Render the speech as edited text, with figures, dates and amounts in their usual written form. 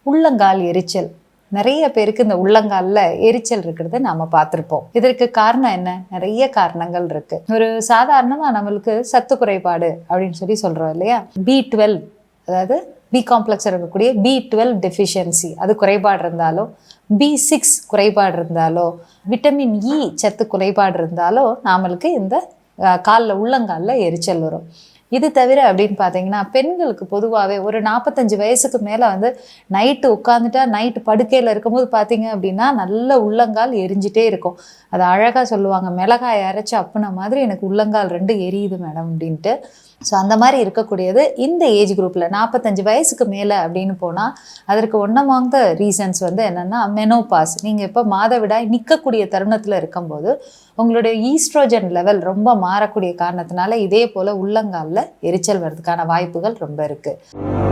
உள்ளங்கால் எரிச்சல். நிறைய பேருக்கு இந்த உள்ளங்காலில் எரிச்சல் இருக்கிறத நாம் பார்த்துருப்போம். இதற்கு காரணம் என்ன? நிறைய காரணங்கள் இருக்கு. ஒரு சாதாரணமாக நம்மளுக்கு சத்து குறைபாடு அப்படின்னு சொல்கிறோம் இல்லையா? B12, அதாவது பி காம்ப்ளெக்ஸ் இருக்கக்கூடிய B12 டெஃபிஷியன்சி, அது குறைபாடு இருந்தாலோ, B6 குறைபாடு இருந்தாலோ, விட்டமின் E சத்து குறைபாடு இருந்தாலோ நம்மளுக்கு இந்த காலில் உள்ளங்காலில் எரிச்சல் வரும். இது தவிர அப்படின்னு பார்த்தீங்கன்னா, பெண்களுக்கு பொதுவாகவே ஒரு 45 வயசுக்கு மேலே நைட்டு உட்காந்துட்டா, நைட்டு படுக்கையில் இருக்கும்போது பார்த்தீங்க அப்படின்னா நல்ல உள்ளங்கால் எரிஞ்சிட்டே இருக்கும். அது அழகாக சொல்லுவாங்க, மிளகாய் அரைச்சி அப்புன மாதிரி எனக்கு உள்ளங்கால் 2 எரியுது மேடம் அப்படின்ட்டு. ஸோ அந்த மாதிரி இருக்கக்கூடியது இந்த ஏஜ் குரூப்பில் 45 வயசுக்கு மேலே அப்படின்னு போனால் அதற்கு ஒன் அமாங் த ரீசன்ஸ் என்னென்னா மெனோபாஸ். நீங்கள் இப்போ மாதவிடாய் நிற்கக்கூடிய தருணத்தில் இருக்கும்போது உங்களுடைய ஈஸ்ட்ரோஜன் லெவல் ரொம்ப மாறக்கூடிய காரணத்தினால இதே போல் உள்ளங்காலில் எரிச்சல் வர்றதுக்கான வாய்ப்புகள் ரொம்ப இருக்குது.